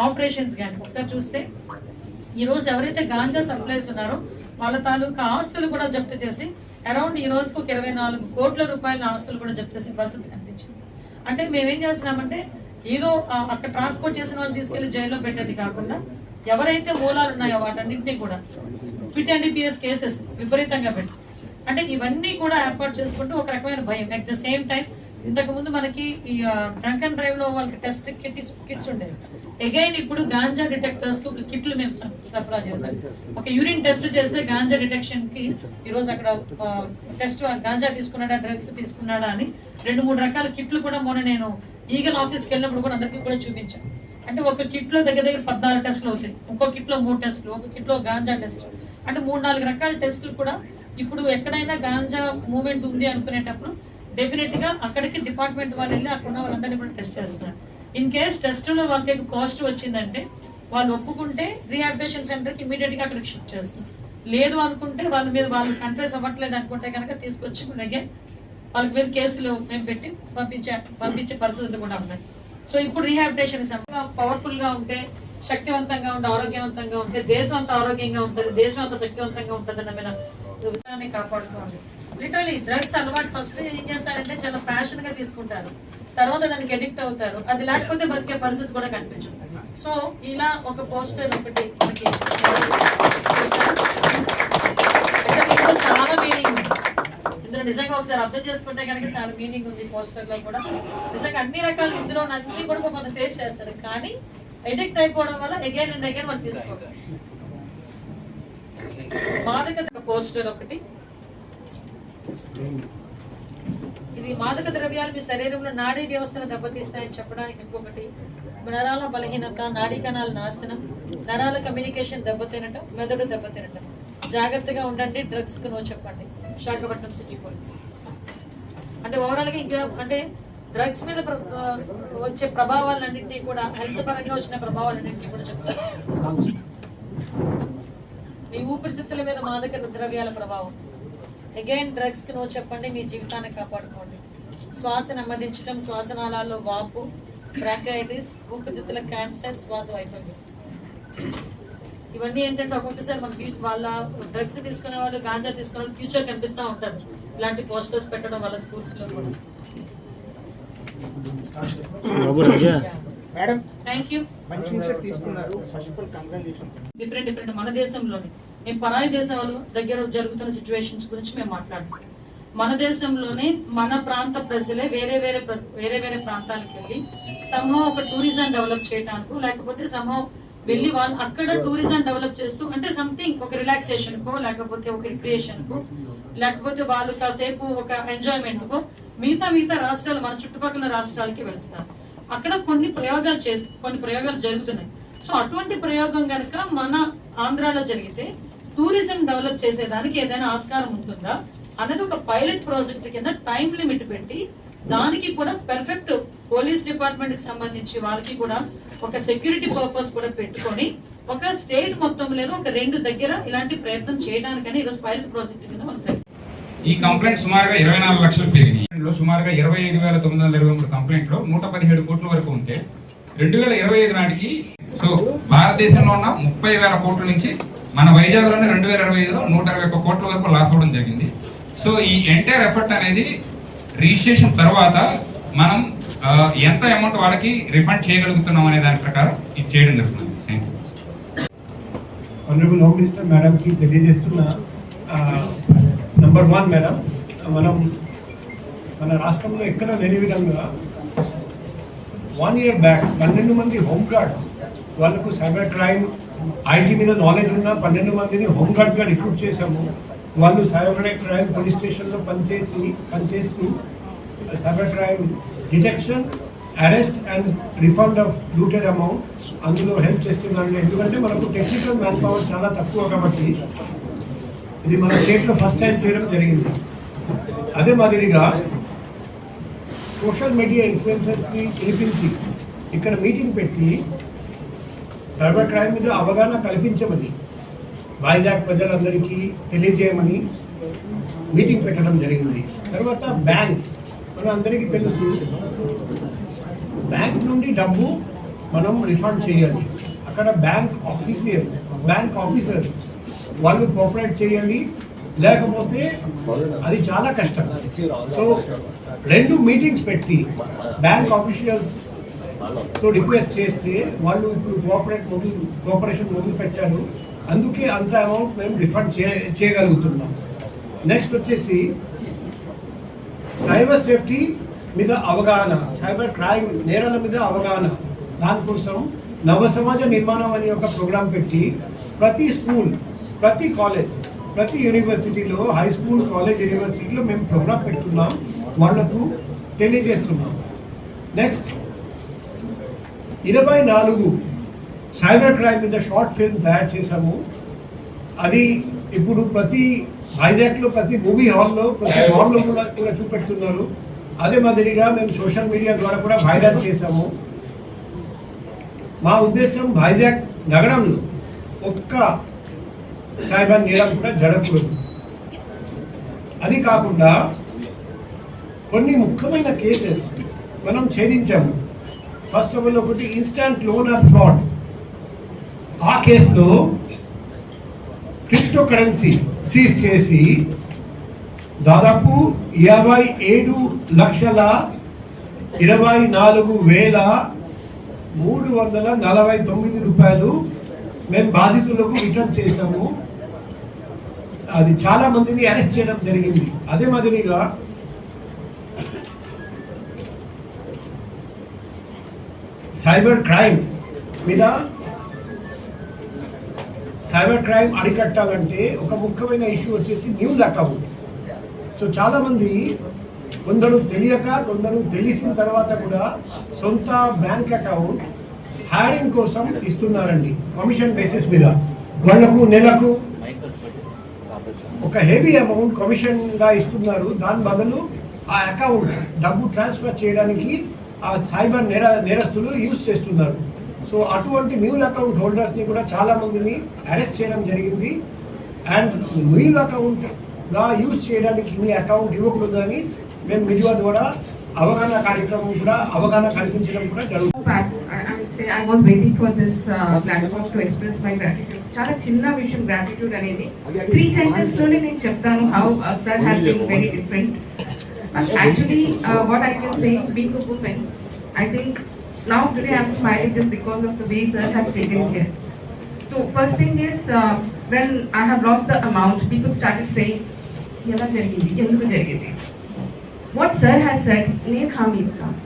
[SPEAKER 11] ఆపరేషన్స్ కానీ ఒకసారి చూస్తే ఈ రోజు ఎవరైతే గాంజా సప్లైస్ ఉన్నారో వాళ్ళ తాలూకా ఆస్తులు కూడా జప్తు చేసి అరౌండ్ ఈ రోజుకు 24 కోట్ల రూపాయల ఆస్తులు కూడా జప్తు చేసే పరిస్థితి కనిపించింది. అంటే మేమేం చేస్తున్నామంటే ఏదో అక్కడ ట్రాన్స్పోర్ట్ చేసిన వాళ్ళు తీసుకెళ్లి జైల్లో పెట్టేది కాకుండా ఎవరైతే మూలాలు ఉన్నాయో వాటన్నింటినీ కూడా పిట్ ఎన్డీపీఎస్ కేసెస్ విపరీతంగా పెట్టి అంటే ఇవన్నీ కూడా ఏర్పాటు చేసుకుంటూ ఒక రకమైన భయం. అట్ ద సేమ్ టైం ఇంతకు ముందు మనకి ఈ డ్రంక్ అండ్ డ్రైవ్ లో వాళ్ళకి టెస్ట్ కిట్స్ ఉండేవి. అగైన్ ఇప్పుడు గాంజా డిటెక్టర్స్ కి ఒక కిట్లు మేము సరఫరా చేశాం. ఒక యూరిన్ టెస్ట్ చేస్తే గాంజా డిటెక్షన్ కి ఈ రోజు అక్కడ టెస్ట్ గాంజా తీసుకున్నాడా డ్రగ్స్ తీసుకున్నాడా అని 2-3 రకాల కిట్లు కూడా మొన్న నేను ఈగల్ ఆఫీస్కి వెళ్ళినప్పుడు కూడా అందరికీ కూడా చూపించాను. అంటే ఒక కిట్ లో దగ్గర 14 టెస్టులు అవుతాయి, ఇంకో కిట్ లో 3 టెస్టులు, ఒక కిట్ లో గాంజా టెస్ట్, అంటే 3-4 రకాల టెస్టులు కూడా ఇప్పుడు ఎక్కడైనా గాంజా మూవ్మెంట్ ఉంది అనుకునేటప్పుడు డెఫినెట్ గా అక్కడికి డిపార్ట్మెంట్ వాళ్ళు వెళ్ళి అక్కడ ఉన్న వాళ్ళందరినీ కూడా టెస్ట్ చేస్తున్నారు. ఇన్ కేస్ టెస్ట్ లో వాళ్ళకి పాజిటివ్ వచ్చిందంటే వాళ్ళు ఒప్పుకుంటే రీహాబిలిటేషన్ సెంటర్ కి ఇమీడియట్ గా అక్కడికి షిఫ్ట్ చేస్తారు. లేదు అనుకుంటే వాళ్ళ మీద వాళ్ళు కన్ఫ్యూజ్ అవ్వట్లేదు అనుకుంటే కనుక తీసుకొచ్చి అగైన్ వాళ్ళ మీద కేసులు మేము పెట్టి పంపించే పరిస్థితులు కూడా ఉన్నాయి. సో ఇప్పుడు రీహాబిలిటేషన్ పవర్ఫుల్ గా ఉంటే, శక్తివంతంగా ఉంటే, ఆరోగ్యవంతంగా ఉంటే దేశం అంతా ఆరోగ్యంగా ఉంటుంది, దేశం అంతా శక్తివంతంగా ఉంటుంది అన్న విషయాన్ని కాపాడుకోవాలి. లిటరలీ డ్రగ్స్ అలవాటు ఫస్ట్ ఏం చేస్తారంటే చాలా ప్యాషన్ గా తీసుకుంటారు, తర్వాత దానికి అడిక్ట్ అవుతారు, అది లేకపోతే బతికే పరిస్థితి కూడా కనిపించదు. సో ఇలా ఒక పోస్టర్ ఒకటి మనకి చాలా మీనింగ్ ఉంది ఇందులో. నిజంగా ఒకసారి అర్థం చేసుకుంటే కనుక చాలా మీనింగ్ ఉంది పోస్టర్ లో కూడా. నిజంగా అన్ని రకాలు ఇందులో అన్ని కూడా మనం ఫేస్ చేస్తారు, కానీ ఎడిక్ట్ అయిపోవడం వల్ల అగైన్ అండ్ అగైన్ మనం తీసుకోవాలి. మాదక పోస్టర్ ఒకటి, ఇది మాదక ద్రవ్యాలు మీ శరీరంలో నాడీ వ్యవస్థను దెబ్బతీస్తాయని చెప్పడానికి ఇంకొకటి, నరాల బలహీనత, నాడీ కణాల నాశనం, నరాల కమ్యూనికేషన్ దెబ్బతినటం, మెదడు దెబ్బతినటం, జాగ్రత్తగా ఉండండి, డ్రగ్స్ కు నో చెప్పండి. Visakhapatnam city police. అంటే ఓవరాల్ గా ఇంకా అంటే డ్రగ్స్ మీద వచ్చే ప్రభావాలన్నింటినీ కూడా, హెల్త్ పరంగా వచ్చిన ప్రభావాలన్నింటినీ కూడా చెప్తారు. మీ ఊపిరితిత్తుల మీద మాదక ద్రవ్యాల ప్రభావం, అగైన్ డ్రగ్స్ కి నో చెప్పండి, మీ జీవితాన్ని కాపాడుకోండి. శ్వాస నెమ్మదించడం, శ్వాసనాళాల్లో వాపు, బ్రాంకైటిస్, ఊపిరితిత్తుల క్యాన్సర్, శ్వాస వైఫల్యం, ఇవన్నీ ఏంటంటే ఒక్కొక్కసారి మన ఫ్యూచర్ వాళ్ళ డ్రగ్స్ తీసుకునే వాళ్ళు, గాంజా తీసుకునే వాళ్ళు ఫ్యూచర్ కనిపిస్తూ ఉంటారు ఇలాంటి పోస్టర్స్ పెట్టడం వల్ల స్కూల్స్ లో కూడా. Thank you. డిఫరెంట్ మన దేశంలోనే, మేము పరాయి దేశాల దగ్గర జరుగుతున్న సిచ్యువేషన్స్ గురించి మేము మాట్లాడుతున్నాం. మన దేశంలోనే మన ప్రాంత ప్రజలే వేరే వేరే ప్రాంతాలకు వెళ్ళి సంభవం ఒక టూరిజం డెవలప్ చేయడానికి, లేకపోతే సంభవం వెళ్ళి వాళ్ళు అక్కడ టూరిజం డెవలప్ చేస్తూ, అంటే సంథింగ్ ఒక రిలాక్సేషన్ కో, లేకపోతే ఒక రిక్రియేషన్ కో, లేకపోతే వాళ్ళు కాసేపు ఒక ఎంజాయ్మెంట్ కో మిగతా రాష్ట్రాలు, మన చుట్టుపక్కల రాష్ట్రాలకి వెళ్తున్నారు. అక్కడ కొన్ని ప్రయోగాలు జరుగుతున్నాయి. సో అటువంటి ప్రయోగం కనుక మన ఆంధ్రాలో జరిగితే టూరిజం డెవలప్ చేసేదానికి ఏదైనా ఆస్కారం ఉంటుందా అన్నది ఒక పైలట్ ప్రాజెక్ట్ కింద టైం లిమిట్ పెట్టి, దానికి కూడా పర్ఫెక్ట్ పోలీస్ డిపార్ట్మెంట్ కి సంబంధించి వాళ్ళకి కూడా ఒక సెక్యూరిటీ పర్పస్ కూడా పెట్టుకొని ఒక స్టేట్ మొత్తం లేదా ఒక 2 దగ్గర ఇలాంటి ప్రయత్నం చేయడానికని ఈరోజు పైలట్ ప్రాజెక్ట్ కింద మనం
[SPEAKER 12] ఈ కంప్లైంట్ సుమారుగా 24 లక్షలు పెరిగింది. సుమారుగా 25,923 కంప్లైంట్లు 117 కోట్ల వరకు ఉంటే 2025 నాటికి సో భారతదేశంలో ఉన్న 30,000 కోట్ల నుంచి మన వైజాగ్లోనే 2025లో 121 కోట్ల వరకు లాస్ అవ్వడం జరిగింది. సో ఈ ఎంటైర్ ఎఫర్ట్ అనేది రిజిస్ట్రేషన్ తర్వాత మనం ఎంత అమౌంట్ వాళ్ళకి రిఫండ్ చేయగలుగుతున్నాం అనే దాని ప్రకారం ఇది చేయడం జరుగుతుంది.
[SPEAKER 7] ఆనరబుల్ హోమ్ మినిస్టర్ మేడం కి తెలియజేస్తున్న నంబర్ 1 మేడం, మన రాష్ట్రంలో ఎక్కడ లేని విధంగా 1 year బ్యాక్ 12 మంది హోమ్ గార్డ్స్, వాళ్ళకు సైబర్ క్రైమ్ ఐటీ మీద నాలెడ్జ్ ఉన్న 12 మందిని హోమ్ గార్డ్గా రిక్రూట్ చేశాము. వాళ్ళు సైబర్ క్రైమ్ పోలీస్ స్టేషన్లో పనిచేస్తూ cyber crime detection, arrest and refund of looted amount అందులో హెల్ప్ చేస్తున్నారు. ఎందుకంటే మనకు టెక్నికల్ మ్యాన్ పవర్ చాలా తక్కువ కాబట్టి ఇది మన స్టేట్లో ఫస్ట్ టైం చేయడం జరిగింది. అదే మాదిరిగా సోషల్ మీడియా ఇన్ఫ్లుయెన్సర్స్ని పిలిపించి ఇక్కడ మీటింగ్ పెట్టి సైబర్ క్రైమ్ మీద అవగాహన కల్పించమని, వైజాగ్ ప్రజలందరికీ తెలియజేయమని మీటింగ్ పెట్టడం జరిగింది. తర్వాత బ్యాంక్స్, మన అందరికీ తెలుసు బ్యాంక్ నుండి డబ్బు మనం రిఫండ్ చేయాలి. అక్కడ బ్యాంక్ ఆఫీసర్స్ వాళ్ళు కోఆపరేట్ చేయాలి, లేకపోతే అది చాలా కష్టం. సో 2 మీటింగ్స్ పెట్టి బ్యాంక్ ఆఫీషియల్స్తో రిక్వెస్ట్ చేస్తే వాళ్ళు ఇప్పుడు కోఆపరేషన్ మొదలు పెట్టారు. అందుకే అంత అమౌంట్ మేము రిఫండ్ చేయగలుగుతున్నాం. నెక్స్ట్ వచ్చేసి సైబర్ సేఫ్టీ మీద అవగాహన, సైబర్ క్రైమ్ నేరాల మీద అవగాహన, దానికోసం నవ సమాజ నిర్మాణం అనే ఒక ప్రోగ్రాం పెట్టి ప్రతి స్కూల్, ప్రతి కాలేజ్, ప్రతి యూనివర్సిటీలో, హై స్కూల్, కాలేజ్, యూనివర్సిటీలో మేము ప్రోగ్రాం పెడుతున్నాం, వాళ్లకు తెలియజేస్తున్నాం. నెక్స్ట్ 24 సైబర్ క్రైమ్ మీద షార్ట్ ఫిల్మ్ తయారు చేశాము. అది ఇప్పుడు ప్రతి వైజాగ్లో ప్రతి మూవీ హాల్లో, ప్రతి మాల్లో కూడా చూపెడుతున్నారు. అదే మాదిరిగా మేము సోషల్ మీడియా ద్వారా కూడా వైరల్ చేశాము. మా ఉద్దేశం వైజాగ్ నగరంలో ఒక్క సైబర్ నేరం కూడా జరగకూడదు. అది కాకుండా కొన్ని ముఖ్యమైన కేసెస్ మనం ఛేదించాము. ఫస్ట్ ఆఫ్ ఆల్ ఒకటి ఇన్స్టాంట్ లోనర్ ఫ్రాడ్. ఆ కేసులో క్రిప్టో కరెన్సీ సీజ్ చేసి దాదాపు 57,24,349 రూపాయలు మేము బాధితులకు రిటర్న్ చేశాము. అది చాలా మందిని అరెస్ట్ చేయడం జరిగింది. అదే మాదిరిగా సైబర్ క్రైమ్ మీద, సైబర్ క్రైమ్ అరికట్టాలంటే ఒక ముఖ్యమైన ఇష్యూ వచ్చేసి న్యూస్ అకౌంట్. సో చాలామంది, కొందరు తెలియక, కొందరు తెలిసిన తర్వాత కూడా సొంత బ్యాంక్ అకౌంట్ హైరింగ్ కోసం ఇస్తున్నారండి, కమిషన్ బేసిస్ మీద. వాళ్లకు నెలకు ఒక హెవీ అమౌంట్ కమిషన్గా ఇస్తున్నారు. దాని బదులు ఆ అకౌంట్ డబ్బు ట్రాన్స్ఫర్ చేయడానికి ఆ సైబర్ నేరస్తులు యూజ్ చేస్తున్నారు. సో అటువంటి మ్యూల్ అకౌంట్ హోల్డర్స్ని కూడా చాలా మందిని అరెస్ట్ చేయడం జరిగింది. అండ్ మ్యూల్ అకౌంట్గా యూజ్ చేయడానికి మీ అకౌంట్ ఇవ్వకూడదని మేము మీడియా ద్వారా అవగాహన కార్యక్రమం కూడా, అవగాహన కల్పించడం కూడా జరుగుతుంది.
[SPEAKER 5] I was waiting for this platform to express my gratitude. చాలా చిన్న విషయం gratitude అనేది 3 sentences లోనే నేను చెప్తాను how sir has been very different. Actually what I can say, being a woman, I think now today I'm smiling just because of the way sir has taken care. So first thing is when I have lost the amount, people started saying ఎలా జరిగింది, ఎందుకు జరిగింది. What sir has said, నేను హామీ ఇస్తాను,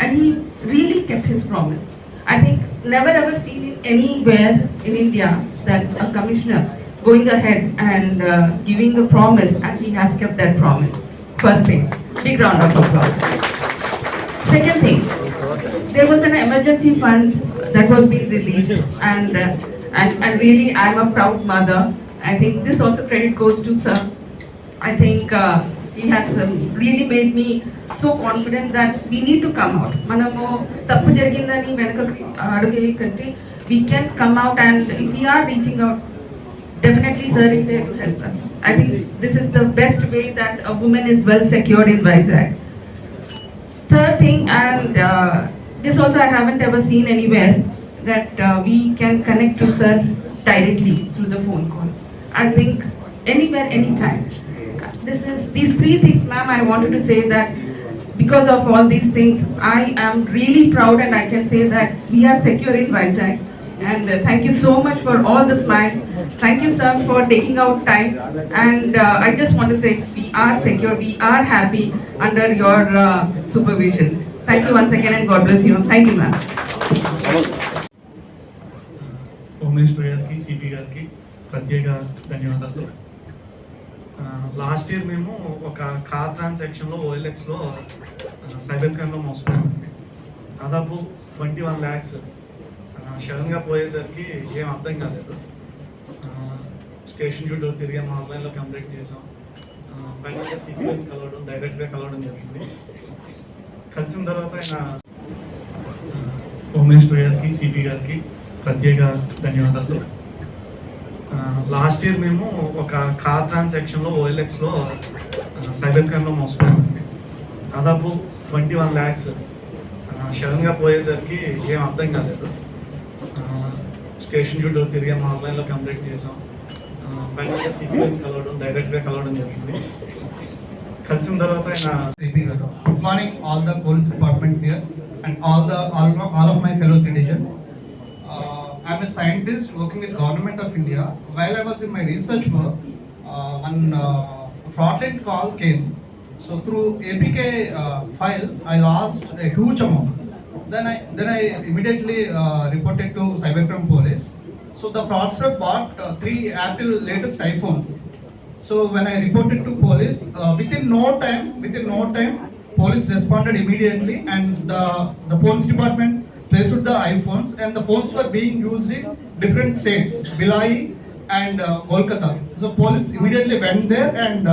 [SPEAKER 5] and he really kept his promise. I think never ever seen in anywhere in India that a commissioner going ahead and giving a promise, and he has kept that promise. First thing, big round of applause. Second thing, there was an emergency fund that was being released, and really I'm a proud mother. I think this also credit goes to sir. I think he has really made me so confident that we need to come out. Manamu tappu jarigindani venaka adugu kanti we can come out, and if we are reaching out, definitely sir is there to help us. I think this is the best way that a woman is well secured in Vizag. Third thing, and this also I haven't ever seen anywhere, that we can connect to sir directly through the phone call. I think anywhere, anytime. These 3 things, ma'am, I wanted to say that because of all these things, I am really proud, and I can say that we are secure in Vizag. And thank you so much for all the smile. Thank you, sir, for taking out time. And I just want to say we are secure, we are happy under your supervision. Thank you once again, and God bless you. Thank you, ma'am.
[SPEAKER 13] Home minister గారికి, CP గారికి ప్రత్యేక ధన్యవాదాలు. Last year మేము ఒక car ట్రాన్సాక్షన్లో OLXలో cyber క్రైమ్లో మోసపోయామండి. దాదాపు 21 lakhs సడన్గా పోయేసరికి ఏం అర్థం కాలేదు. స్టేషన్ చుట్టూ తిరిగాము, ఆన్లైన్లో కంప్లైంట్ చేసాం. ఫైనల్గా సిపిని కలవడం, డైరెక్ట్గా కలవడం జరిగింది. కలిసిన తర్వాత ఆయన హోమ్ మినిస్టర్ గారికి, సిపి గారికి ప్రత్యేక ధన్యవాదాలు. లాస్ట్ ఇయర్ మేము ఒక కార్ ట్రాన్సాక్షన్లో OLXలో సైబర్ క్రైమ్లో మోసపోయామండి. దాదాపు 21 lakhs సడన్గా పోయేసరికి ఏం అర్థం కాలేదు. స్టేషన్ చుట్టూ తిరిగాము, ఆన్లైన్లో కంప్లైంట్ చేసాం. ఫైనల్గా సిపిని కలవడం, డైరెక్ట్గా కలవడం జరిగింది. కలిసిన తర్వాత ఆయన
[SPEAKER 6] సిపి గారు, good morning all the police department here and all of my fellow citizens. I'm a scientist working with Government of India. While I was in my research work, one fraudulent call came
[SPEAKER 13] So through APK file, I lost a huge amount. Then I immediately reported to cybercrime police. So the fraudster bought 3 Apple latest iPhones. So when I reported to police, within no time, police responded immediately, and the police department traced the iPhones, and the phones were being used in different states, Billai and Kolkata. So police immediately went there and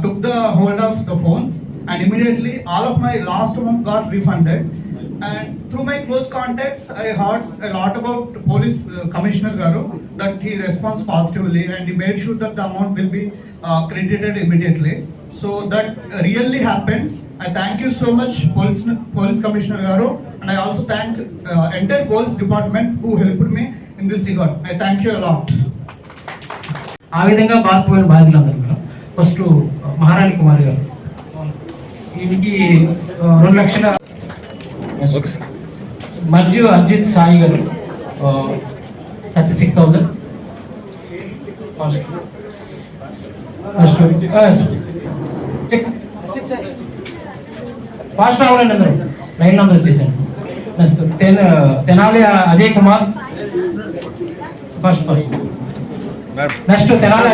[SPEAKER 13] took the hold of the phones, and immediately all of my last amount got refunded. And through my close contacts, I heard a lot about Police Commissioner Garu, that he responds positively and he made sure that the amount will be credited immediately. So that really happened. I thank you so much, Police Commissioner Garu, and I also thank entire Police Department who helped me in this regard. I thank you a lot.
[SPEAKER 3] ఆ విధంగా బాధిపోయిన బాధితులందరూ కూడా first మహారాణి కుమారి గారు ఈయనకి 2 లక్షల మర్జు అజిత్ సాయి గారు 36,000 fast రావాలండి అందరూ లైన్ అందరూ వచ్చేసాను. Next Tenali Ajay Kumar first next Tenali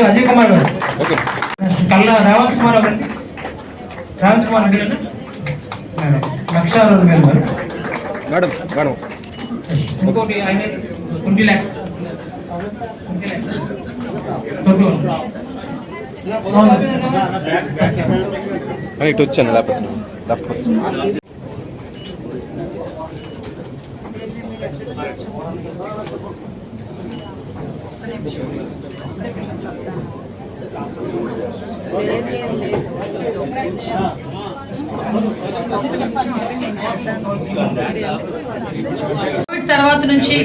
[SPEAKER 3] Ajay Kumar గారు. నెక్స్ట్ కల్లా రేవంత్ కుమార్ గారు. రేవంత్ కుమార్ రెడ్డి గారు 1,02,000 గారు. ఇంకోటి ఆయన 20 lakhs.
[SPEAKER 2] ఇటు వచ్చాను లేకపోతే
[SPEAKER 11] కోవిడ్ తర్వాత నుంచి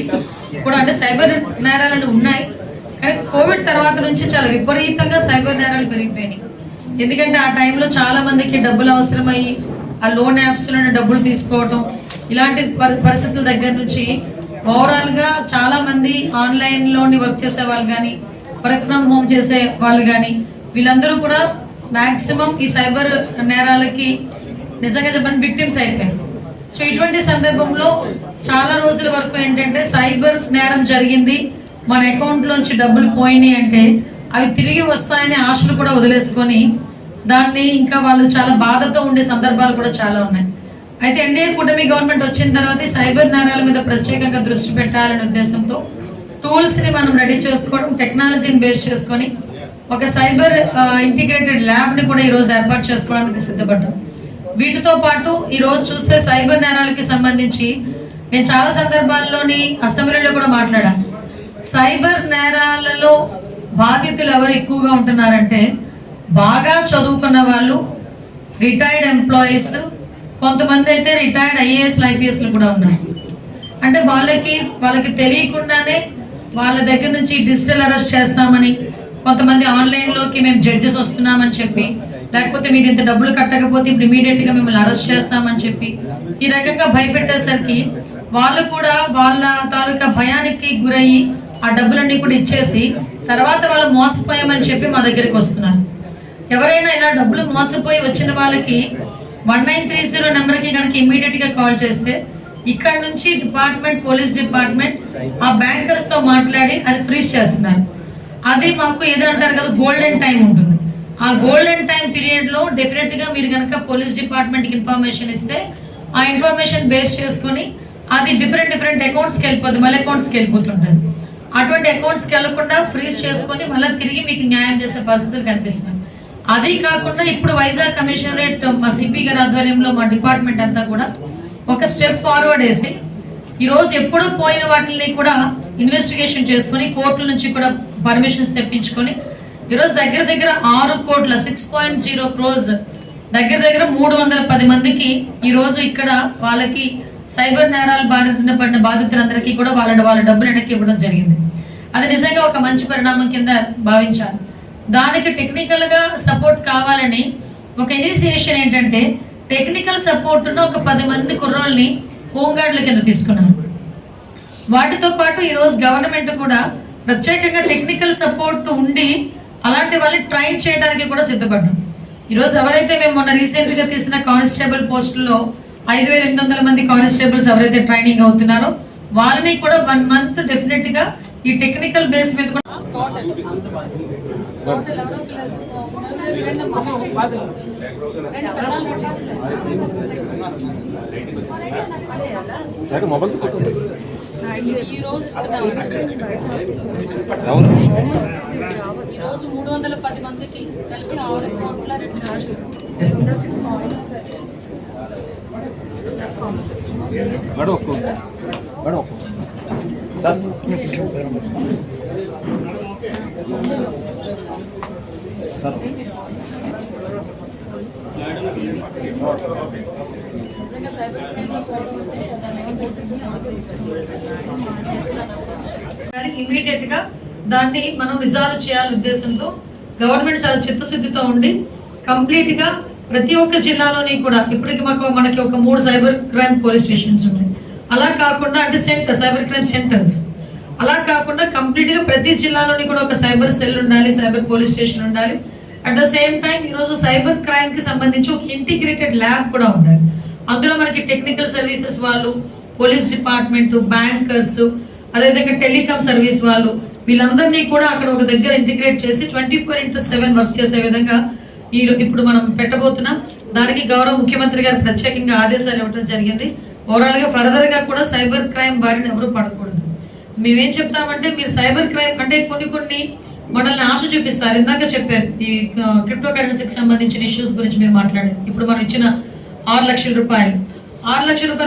[SPEAKER 11] కూడా అంటే సైబర్ నేరాలు ఉన్నాయి, కానీ కోవిడ్ తర్వాత నుంచి చాలా విపరీతంగా సైబర్ నేరాలు పెరిగిపోయినాయి. ఎందుకంటే ఆ టైంలో చాలా మందికి డబ్బులు అవసరమయ్యి ఆ లోన్ యాప్స్లో డబ్బులు తీసుకోవడం ఇలాంటి పరిస్థితుల దగ్గర నుంచి ఓవరాల్గా చాలా మంది ఆన్లైన్లోని వర్క్ చేసే వాళ్ళు కానీ వర్క్ ఫ్రమ్ హోమ్ చేసే వాళ్ళు కానీ వీళ్ళందరూ కూడా మ్యాక్సిమం ఈ సైబర్ నేరాలకి నిజంగా చెప్పండి విక్టిమ్స్ అయిపోయారు. సో ఇటువంటి సందర్భంలో చాలా రోజుల వరకు ఏంటంటే సైబర్ నేరం జరిగింది, మన అకౌంట్లోంచి డబ్బులు పోయినాయి అంటే అవి తిరిగి వస్తాయనే ఆశలు కూడా వదిలేసుకొని దాన్ని ఇంకా వాళ్ళు చాలా బాధతో ఉండే సందర్భాలు కూడా చాలా ఉన్నాయి. అయితే ఎన్డీఏ కూటమి గవర్నమెంట్ వచ్చిన తర్వాత సైబర్ నేరాల మీద ప్రత్యేకంగా దృష్టి పెట్టాలనే ఉద్దేశంతో టూల్స్ని మనం రెడీ చేసుకోవడం, టెక్నాలజీని బేస్ చేసుకొని ఒక సైబర్ ఇంటిగ్రేటెడ్ ల్యాబ్ని కూడా ఈరోజు ఏర్పాటు చేసుకోవడానికి సిద్ధపడ్డాం. వీటితో పాటు ఈరోజు చూస్తే సైబర్ నేరాలకి సంబంధించి నేను చాలా సందర్భాల్లోని అసెంబ్లీలో కూడా మాట్లాడాను. సైబర్ నేరాలలో బాధితులు ఎవరు ఎక్కువగా ఉంటున్నారంటే బాగా చదువుకున్న వాళ్ళు, రిటైర్డ్ ఎంప్లాయీస్, కొంతమంది అయితే రిటైర్డ్ ఐఏఎస్లు ఐపీఎస్లు కూడా ఉన్నారు. అంటే వాళ్ళకి తెలియకుండానే వాళ్ళ దగ్గర నుంచి డిజిటల్ అరెస్ట్ చేస్తామని, కొంతమంది ఆన్లైన్లోకి మేము జడ్జెస్ వస్తున్నామని చెప్పి, లేకపోతే మీరు ఇంత డబ్బులు కట్టకపోతే ఇప్పుడు ఇమీడియట్గా మిమ్మల్ని అరెస్ట్ చేస్తామని చెప్పి ఈ రకంగా భయపెట్టేసరికి వాళ్ళు కూడా వాళ్ళ తాలూకా భయానికి గురయ్యి ఆ డబ్బులన్నీ కూడా ఇచ్చేసి తర్వాత వాళ్ళు మోసపోయామని చెప్పి మా దగ్గరికి వస్తున్నారు. ఎవరైనా ఇలా డబ్బులు మోసపోయి వచ్చిన వాళ్ళకి 1930 నెంబర్కి కనుక ఇమీడియట్గా కాల్ చేస్తే ఇక్కడ నుంచి డిపార్ట్మెంట్, పోలీస్ డిపార్ట్మెంట్ ఆ బ్యాంకర్స్తో మాట్లాడి అది ఫ్రీజ్ చేస్తున్నారు. అది మాకు ఏదంటారు కదా గోల్డెన్ టైం ఉంటుంది. ఆ గోల్డెన్ టైం పీరియడ్లో డెఫినెట్గా మీరు కనుక పోలీస్ డిపార్ట్మెంట్కి ఇన్ఫర్మేషన్ ఇస్తే ఆ ఇన్ఫర్మేషన్ బేస్ చేసుకొని అది డిఫరెంట్ అకౌంట్స్కి వెళ్ళిపోతుంది, మళ్ళీ అకౌంట్స్కి వెళ్ళిపోతుంటుంది. అటువంటి అకౌంట్స్కి వెళ్ళకుండా ఫ్రీజ్ చేసుకొని మళ్ళీ తిరిగి మీకు న్యాయం చేసే పరిస్థితులు కనిపిస్తున్నాయి. అది కాకుండా ఇప్పుడు వైజాగ్ కమిషనరేట్ మా సిపి గారి ఆధ్వర్యంలో మా డిపార్ట్మెంట్ అంతా కూడా ఒక స్టెప్ ఫార్వర్డ్ వేసి ఈరోజు ఎప్పుడు పోయిన వాటిని కూడా ఇన్వెస్టిగేషన్ చేసుకొని కోర్టుల నుంచి కూడా పర్మిషన్స్ తెప్పించుకొని ఈరోజు దగ్గర 6 కోట్ల 6.0 crores దగ్గర 310 మందికి ఈరోజు ఇక్కడ వాళ్ళకి సైబర్ నేరాలు బాధిన పడిన బాధితులందరికీ కూడా వాళ్ళ డబ్బులు వెనక్కి ఇవ్వడం జరిగింది. అది నిజంగా ఒక మంచి పరిణామం కింద భావించాలి. దానికి టెక్నికల్గా సపోర్ట్ కావాలని ఒక ఇనిషియేషన్ ఏంటంటే టెక్నికల్ సపోర్ట్ను ఒక 10 మంది కుర్రోల్ని హోంగార్డుల కింద తీసుకున్నారు. వాటితో పాటు ఈరోజు గవర్నమెంట్ కూడా ప్రత్యేకంగా టెక్నికల్ సపోర్ట్ ఉండి అలాంటి వాళ్ళని ట్రైన్ చేయడానికి కూడా సిద్ధపడ్డాం. ఈరోజు ఎవరైతే మేము మొన్న రీసెంట్ గా తీసిన కానిస్టేబుల్ పోస్టుల్లో 5,800 మంది కానిస్టేబుల్స్ ఎవరైతే ట్రైనింగ్ అవుతున్నారో వాళ్ళని కూడా 1 మంత్ డెఫినెట్ గా ఈ టెక్నికల్ బేస్ మీద కూడా
[SPEAKER 14] ఈరోజు 310 మందికి కలిపి 6,2,00,000
[SPEAKER 11] ఇమీడియట్ గా దాన్ని మనం రిజాల్వ్ చేయాలనే ఉద్దేశంతో గవర్నమెంట్ చాలా చిత్తశుద్ధితో ఉండి కంప్లీట్ గా ప్రతి ఒక్క జిల్లాలోని కూడా ఇప్పటికి మనకి ఒక 3 సైబర్ క్రైమ్ పోలీస్ స్టేషన్స్ ఉన్నాయి. అలా కాకుండా అంటే సైబర్ క్రైమ్ సెంటర్స్ అలా కాకుండా కంప్లీట్ గా ప్రతి జిల్లాలోని కూడా ఒక సైబర్ సెల్ ఉండాలి, సైబర్ పోలీస్ స్టేషన్ ఉండాలి. అట్ ద సేమ్ టైం ఈరోజు సైబర్ క్రైమ్ కి సంబంధించి ఒక ఇంటిగ్రేటెడ్ ల్యాబ్ కూడా ఉండాలి. అందులో మనకి టెక్నికల్ సర్వీసెస్ వాళ్ళు, పోలీస్ డిపార్ట్మెంట్, బ్యాంకర్స్, అదేవిధంగా టెలికాం సర్వీస్ వాళ్ళు వీళ్ళందరినీ కూడా అక్కడ ఒక దగ్గర ఇంటిగ్రేట్ చేసి 24/7 వర్క్ చేసే విధంగా ఇప్పుడు మనం పెట్టబోతున్నాం. దానికి గౌరవ ముఖ్యమంత్రి గారు ప్రత్యేకంగా ఆదేశాలు ఇవ్వడం జరిగింది. ఓవరాల్ గా ఫర్దర్ గా కూడా సైబర్ క్రైమ్ బారిన ఎవరు పడకూడదు. మేమేం చెప్తామంటే మీరు సైబర్ క్రైమ్ అంటే కొన్ని మనల్ని ఆశ చూపిస్తారు. ఇందాక చెప్పారు ఈ క్రిప్టో కరెన్సీకి సంబంధించిన ఇష్యూస్ గురించి మీరు మాట్లాడారు. ఇప్పుడు మనం ఇచ్చిన 6 లక్షల రూపాయలు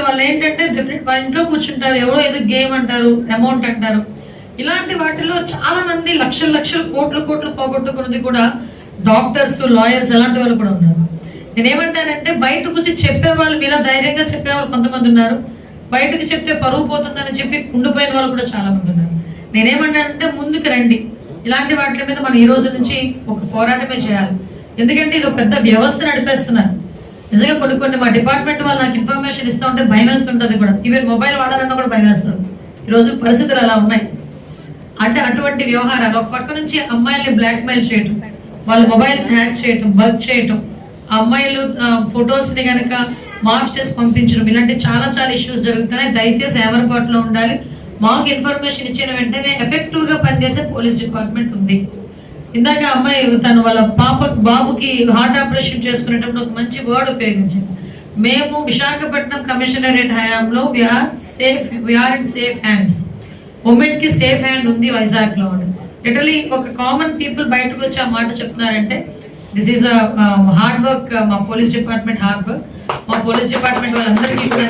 [SPEAKER 11] వాళ్ళు ఏంటంటే డిఫరెంట్ వాళ్ళ ఇంట్లో కూర్చుంటారు, ఎవరో ఏదో గేమ్ అంటారు, అమౌంట్ అంటారు. ఇలాంటి వాటిలో చాలా మంది లక్షలు కోట్లు పోగొట్టుకున్నది కూడా డాక్టర్స్, లాయర్స్ అలాంటి వాళ్ళు కూడా ఉన్నారు. నేనేమంటానంటే బయటకు వచ్చి చెప్పే వాళ్ళు మీలా ధైర్యంగా చెప్పే వాళ్ళు కొంతమంది ఉన్నారు. బయటకు చెప్తే పరువు పోతుందని చెప్పి ఉండిపోయిన వాళ్ళు కూడా చాలా మంది ఉన్నారు. నేనేమంటానంటే ముందుకు రండి. ఇలాంటి వాటి మీద మనం ఈ రోజు నుంచి ఒక పోరాటమే చేయాలి. ఎందుకంటే ఇది ఒక పెద్ద వ్యవస్థ నడిపేస్తున్నారు. నిజంగా కొన్ని మా డిపార్ట్మెంట్ వాళ్ళు నాకు ఇన్ఫర్మేషన్ ఇస్తూ ఉంటే భయం వేస్తుంటది కూడా. ఈవెన్ మొబైల్ వాడాలన్నా కూడా భయం వేస్తారు. ఈరోజు పరిస్థితులు అలా ఉన్నాయి. అంటే అటువంటి వ్యవహారాలు ఒక పక్క నుంచి అమ్మాయిల్ని బ్లాక్మెయిల్ చేయటం, వాళ్ళ మొబైల్స్ హ్యాక్ చేయటం, వర్క్ చేయటం, అమ్మాయిలు ఫొటోస్ ని కనుక మార్క్ చేసి పంపించడం, ఇలాంటి చాలా ఇష్యూస్ జరుగుతున్నాయి. దయచేసి ఏమరపాటులో ఉండాలి. మాకు ఇన్ఫర్మేషన్ ఇచ్చిన వెంటనే ఎఫెక్టివ్ గా పనిచేసే పోలీస్ డిపార్ట్మెంట్ ఉంది. ఇందాక అమ్మాయి తను వాళ్ళ బాబుకి హార్ట్ ఆపరేషన్ చేసుకునేటప్పుడు ఒక మంచి వర్డ్ ఉపయోగించింది. మేము విశాఖపట్నం కమిషనరేట్ హయాంలో we are in safe hands. Women కి సేఫ్ హ్యాండ్ ఉంది వైజాగ్ లో. లిటరలీ ఒక కామన్ పీపుల్ బయటకు వచ్చి ఆ మాట చెప్తున్నారంటే దిస్ ఈస్ హార్డ్ వర్క్. మా పోలీస్ డిపార్ట్మెంట్ హార్డ్ వర్క్. మా పోలీస్ డిపార్ట్మెంట్ వాళ్ళందరికీ కూడా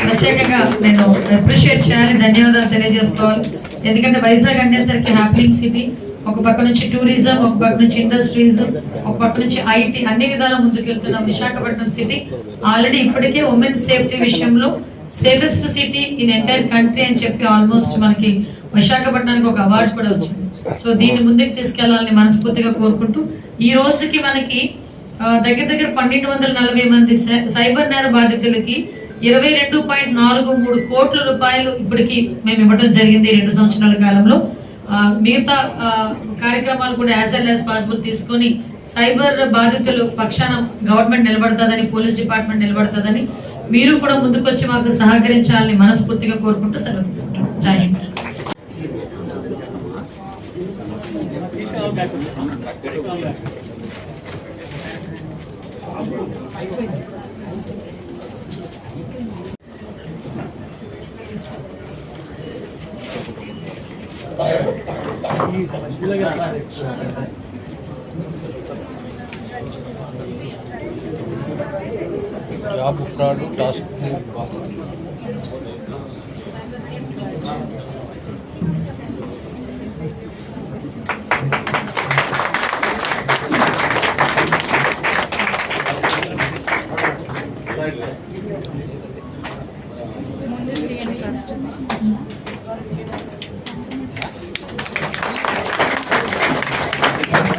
[SPEAKER 11] ప్రత్యేకంగా నేను అప్రిషియేట్ చేయాలి, ధన్యవాదాలు తెలియజేసుకోవాలి. ఎందుకంటే వైజాగ్ అనేసరికి హ్యాపీనింగ్ సిటీ. ఒక పక్క నుంచి టూరిజం, ఒక పక్క నుంచి ఇండస్ట్రీస్, ఒక పక్క నుంచి ఐటీ, అన్ని విధాల ముందుకెళ్తున్న విశాఖపట్నం సిటీ ఆల్రెడీ ఇప్పటికే ఉమెన్ సేఫ్టీ విషయంలో safest city in entire country అని చెప్పి ఆల్మోస్ట్ మనకి విశాఖపట్నానికి ఒక అవార్డు కూడా వచ్చింది. సో దీన్ని ముందుకు తీసుకెళ్లాలని మనస్ఫూర్తిగా కోరుకుంటూ ఈ రోజుకి మనకి దగ్గర 1,240 మంది సైబర్ నేర బాధితులకి 22.43 కోట్ల రూపాయలు ఇప్పటికి మేము ఇవ్వడం జరిగింది 2 సంవత్సరాల కాలంలో. మిగతా కార్యక్రమాలు కూడా యాజ్ వెల్ యాజ్ పాసిబుల్ తీసుకొని సైబర్ బాధితులు పక్షాన గవర్నమెంట్ నిలబడుతుందని, పోలీస్ డిపార్ట్మెంట్ నిలబడుతుందని మీరు కూడా ముందుకు వచ్చి మాకు సహకరించాలని మనస్ఫూర్తిగా కోరుకుంటూ సెలవు తీసుకుంటాం. జై హింద్.
[SPEAKER 4] జాబ్ ఫ్రాడ్ టాస్క్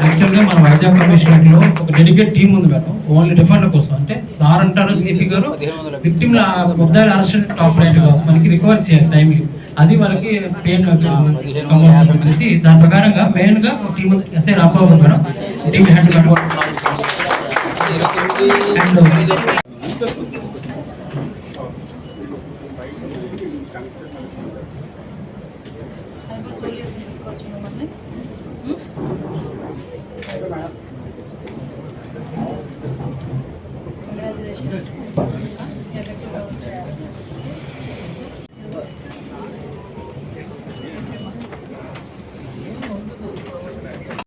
[SPEAKER 3] యాక్చువల్గా మన వైజాగ్ కమిషనరేట్ లో ఒక డెడికేట్ టీం ఉంది మేడం, ఓన్లీ డిఫెండర్ కోసం. అంటే సార్ అంటారు సిపి గారు విక్టిమ్ ముద్దాయిలు అరెస్ట్ టాప్ రైట్ గా మనకి రికవర్ చేయాలి టైంకి. అది వాళ్ళకి పెయిన్ దాని ప్రకారంగా మెయిన్ గా team SI Rambabu madam team hand
[SPEAKER 14] cyber soleus వచ్చిన మమ్మల్ని కంగ్రాచులేషన్స్ వచ్చారు